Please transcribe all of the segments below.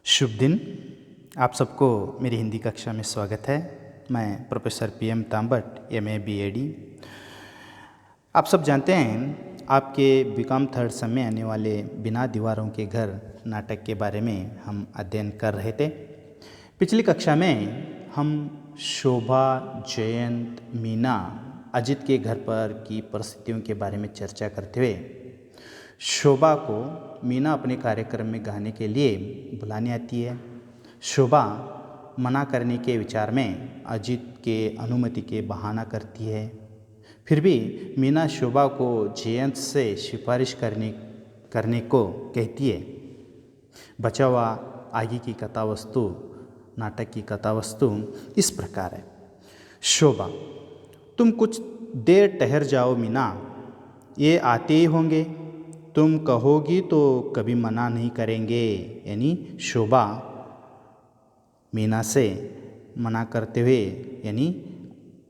शुभ दिन। आप सबको मेरी हिंदी कक्षा में स्वागत है। मैं प्रोफेसर PM तांबट MA BAD। आप सब जानते हैं आपके बीकॉम थर्ड सेम में आने वाले बिना दीवारों के घर नाटक के बारे में हम अध्ययन कर रहे थे। पिछली कक्षा में हम शोभा, जयंत, मीना, अजित के घर पर की परिस्थितियों के बारे में चर्चा करते हुए शोभा को मीना अपने कार्यक्रम में गाने के लिए बुलाने आती है। शोभा मना करने के विचार में अजित के अनुमति के बहाना करती है। फिर भी मीना शोभा को जयंत से सिफारिश करने को कहती है। बचा हुआ आगे की कथा वस्तु, नाटक की कथा वस्तु इस प्रकार है। शोभा: तुम कुछ देर ठहर जाओ मीना, ये आते ही होंगे। तुम कहोगी तो कभी मना नहीं करेंगे। यानी शोभा मीना से मना करते हुए, यानी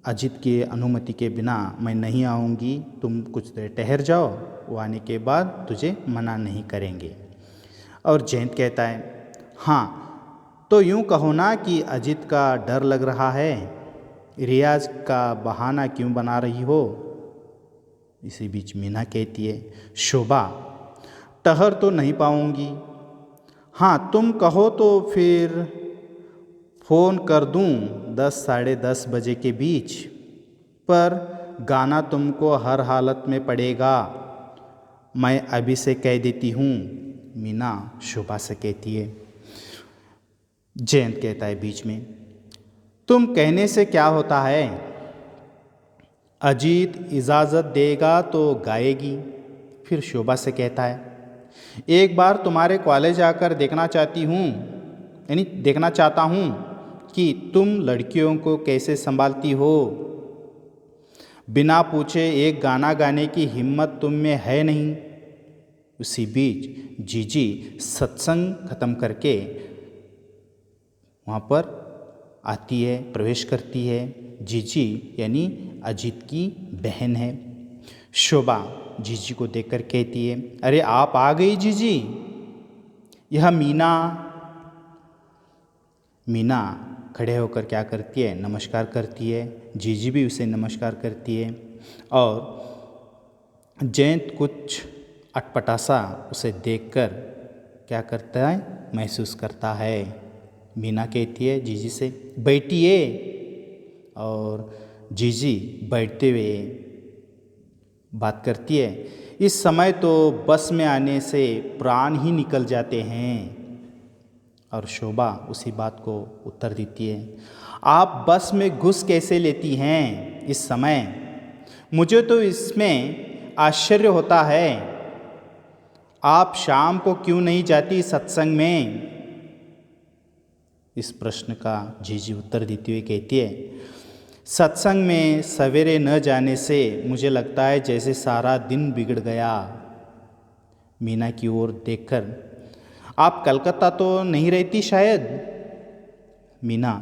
अजित की अनुमति के बिना मैं नहीं आऊँगी, तुम कुछ देर ठहर जाओ, वो आने के बाद तुझे मना नहीं करेंगे। और जयंत कहता है, हाँ तो यूँ कहो ना कि अजित का डर लग रहा है, रियाज का बहाना क्यों बना रही हो। इसी बीच मीना कहती है, शोभा ठहर तो नहीं पाऊंगी। हाँ तुम कहो तो फिर फ़ोन कर दूं 10 साढ़े 10 बजे के बीच, पर गाना तुमको हर हालत में पड़ेगा, मैं अभी से कह देती हूँ। मीना शोभा से कहती है। जयंत कहता है बीच में, तुम कहने से क्या होता है, अजीत इजाज़त देगा तो गाएगी। फिर शोभा से कहता है, एक बार तुम्हारे कॉलेज आकर देखना चाहता हूँ कि तुम लड़कियों को कैसे संभालती हो। बिना पूछे एक गाना गाने की हिम्मत तुम में है नहीं। उसी बीच जीजी सत्संग खत्म करके वहाँ पर आती है, प्रवेश करती है। जीजी यानी अजित की बहन है। शोभा जीजी को देखकर कहती है, अरे आप आ गई जीजी। यह मीना खड़े होकर क्या करती है, नमस्कार करती है। जीजी भी उसे नमस्कार करती है। और जयंत कुछ अटपटा उसे देखकर क्या करता है, महसूस करता है। मीना कहती है जीजी से, बैठिए। और जीजी बैठते हुए बात करती है, इस समय तो बस में आने से प्राण ही निकल जाते हैं। और शोभा उसी बात को उत्तर देती है, आप बस में घुस कैसे लेती हैं इस समय, मुझे तो इसमें आश्चर्य होता है। आप शाम को क्यों नहीं जाती सत्संग में। इस प्रश्न का जीजी उत्तर देती हुई कहती है, सत्संग में सवेरे न जाने से मुझे लगता है जैसे सारा दिन बिगड़ गया। मीना की ओर देखकर, आप कलकत्ता तो नहीं रहती शायद। मीना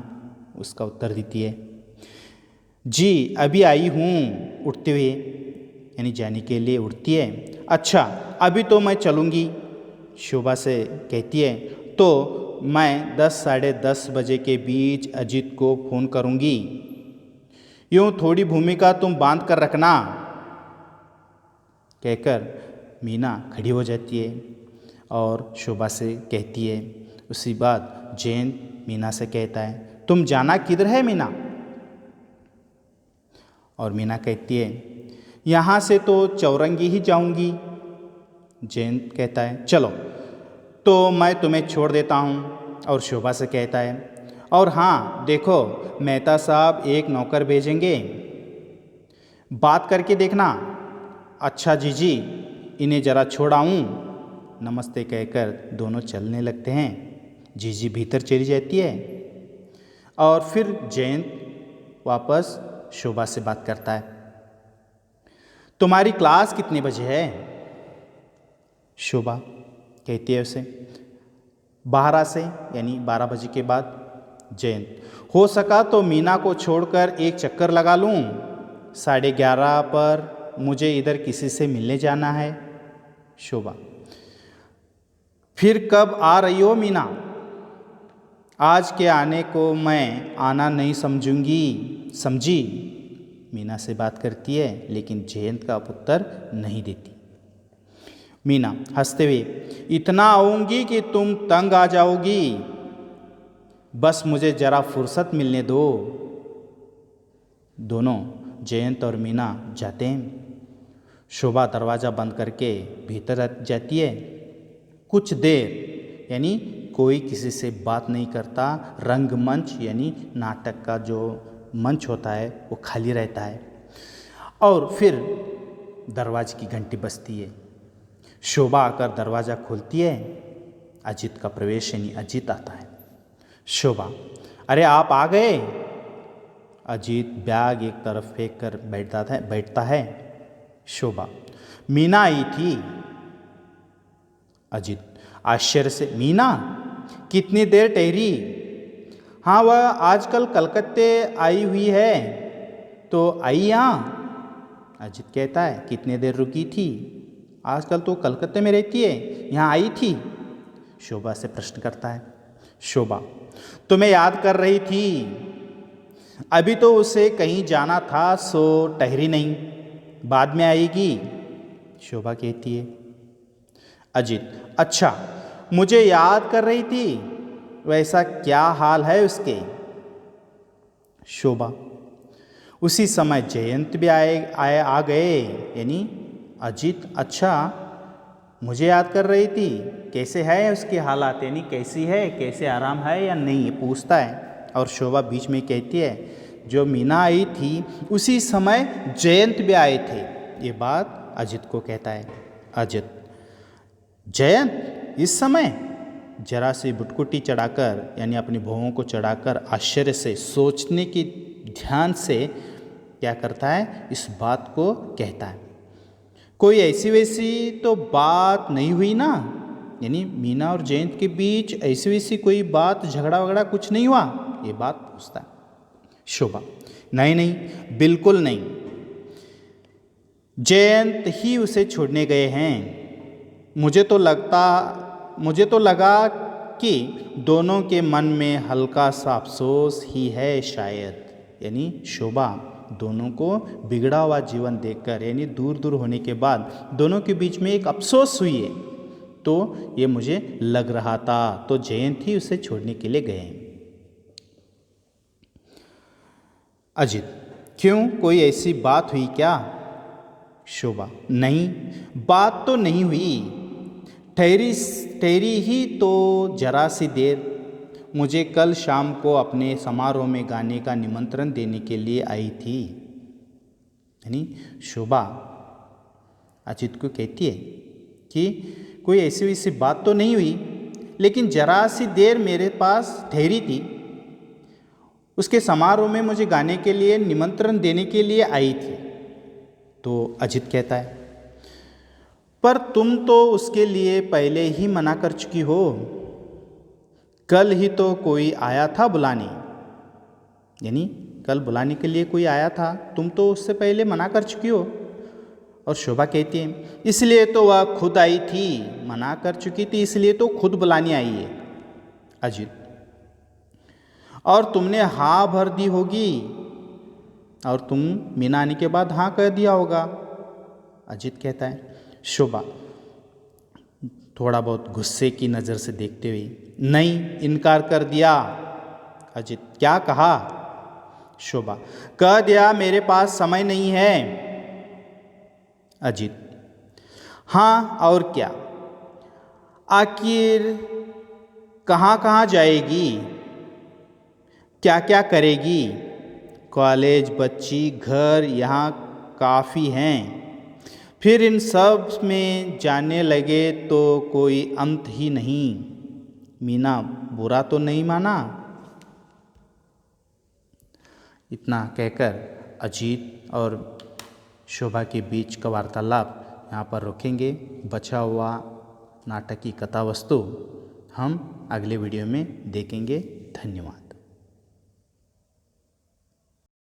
उसका उत्तर देती है, जी अभी आई हूँ, उठते हुए, यानी जाने के लिए उठती है। अच्छा अभी तो मैं चलूँगी। शोभा से कहती है, तो मैं 10 साढ़े 10 बजे के बीच अजित को फ़ोन करूँगी। यूँ थोड़ी भूमिका तुम बांध कर रखना। कहकर मीना खड़ी हो जाती है और शोभा से कहती है। उसी बात जयंत मीना से कहता है, तुम जाना किधर है मीना। और मीना कहती है, यहाँ से तो चौरंगी ही जाऊँगी। जयंत कहता है, चलो तो मैं तुम्हें छोड़ देता हूँ। और शोभा से कहता है, और हाँ देखो मेहता साहब एक नौकर भेजेंगे, बात करके देखना। अच्छा जीजी इन्हें ज़रा छोड़ाऊँ। नमस्ते कहकर दोनों चलने लगते हैं। जीजी भीतर चली जाती है और फिर जयंत वापस शोभा से बात करता है, तुम्हारी क्लास कितने बजे है। शोभा कहती है उसे, 12 से, यानी 12 बजे के बाद। जयंत, हो सका तो मीना को छोड़कर एक चक्कर लगा लूँ, 11:30 पर मुझे इधर किसी से मिलने जाना है। शोभा, फिर कब आ रही हो मीना। आज के आने को मैं आना नहीं समझूंगी, समझी। मीना से बात करती है लेकिन जयंत का उत्तर नहीं देती। मीना हंसते हुए, इतना आऊंगी कि तुम तंग आ जाओगी, बस मुझे जरा फुर्सत मिलने दो। दोनों जयंत और मीना जाते हैं। शोभा दरवाज़ा बंद करके भीतर जाती है। कुछ देर यानी कोई किसी से बात नहीं करता। रंगमंच यानी नाटक का जो मंच होता है वो खाली रहता है। और फिर दरवाजे की घंटी बजती है। शोभा आकर दरवाज़ा खोलती है। अजित का प्रवेश यानी अजित आता है। शोभा, अरे आप आ गए। अजित बैग एक तरफ फेंक कर बैठता है। शोभा, मीना आई थी। अजित आश्चर्य से, मीना कितनी देर ठहरी? हाँ, वह आजकल कलकत्ते आई हुई है तो आई यहाँ। अजित कहता है, कितने देर रुकी थी? आजकल तो कलकत्ते में रहती है, यहाँ आई थी। शोभा से प्रश्न करता है। शोभा, तुम्हें याद कर रही थी, अभी तो उसे कहीं जाना था सो ठहरी नहीं, बाद में आएगी। शोभा कहती है। अजित, अच्छा, मुझे याद कर रही थी, वैसा क्या हाल है उसके? शोभा, उसी समय जयंत भी आ गए। यानी अजित, अच्छा, मुझे याद कर रही थी, कैसे है उसके हालात, यानी कैसी है, कैसे आराम है या नहीं, ये पूछता है। और शोभा बीच में कहती है, जो मीना आई थी उसी समय जयंत भी आए थे। ये बात अजित को कहता है। अजित, जयंत इस समय? जरा सी बुटकुटी चढ़ाकर यानी अपनी भौहों को चढ़ाकर आश्चर्य से, सोचने की ध्यान से क्या करता है, इस बात को कहता है। कोई ऐसी वैसी तो बात नहीं हुई ना? यानी मीना और जयंत के बीच ऐसी वैसी कोई बात, झगड़ा वगड़ा कुछ नहीं हुआ? ये बात पूछता है। शोभा, नहीं नहीं, बिल्कुल नहीं। जयंत ही उसे छोड़ने गए हैं। मुझे तो लगा कि दोनों के मन में हल्का सा अफसोस ही है शायद। यानी शोभा दोनों को बिगड़ा हुआ जीवन देखकर, यानी दूर दूर होने के बाद दोनों के बीच में एक अफसोस हुई है, तो ये मुझे लग रहा था, तो जयंत ही उसे छोड़ने के लिए गए। अजित, क्यों, कोई ऐसी बात हुई क्या? शोभा, नहीं, बात तो नहीं हुई, ठहरी ही तो जरा सी देर। मुझे कल शाम को अपने समारोह में गाने का निमंत्रण देने के लिए आई थी। यानी शोभा अजित को कहती है कि कोई ऐसी वैसी बात तो नहीं हुई, लेकिन जरा सी देर मेरे पास ठहरी थी। उसके समारोह में मुझे गाने के लिए निमंत्रण देने के लिए आई थी। तो अजित कहता है, पर तुम तो उसके लिए पहले ही मना कर चुकी हो। कल ही तो कोई आया था बुलाने, यानी कल बुलाने के लिए कोई आया था, तुम तो उससे पहले मना कर चुकी हो। और शोभा कहती है, इसलिए तो वह खुद आई थी, मना कर चुकी थी इसलिए तो खुद बुलाने आई है। अजित, और तुमने हाँ भर दी होगी, और तुम मीना आने के बाद हाँ कह दिया होगा। अजित कहता है। शोभा थोड़ा बहुत गुस्से की नज़र से देखते हुए, नहीं, इनकार कर दिया। अजित, क्या कहा? शोभा, कह दिया मेरे पास समय नहीं है। अजित, हाँ और क्या, आखिर कहाँ कहाँ जाएगी, क्या क्या करेगी? कॉलेज, बच्ची, घर यहाँ काफ़ी हैं, फिर इन सब में जाने लगे तो कोई अंत ही नहीं। मीना बुरा तो नहीं माना? इतना कहकर अजीत और शोभा के बीच का वार्तालाप यहाँ पर रोकेंगे। बचा हुआ नाटक की कथा वस्तु हम अगले वीडियो में देखेंगे। धन्यवाद।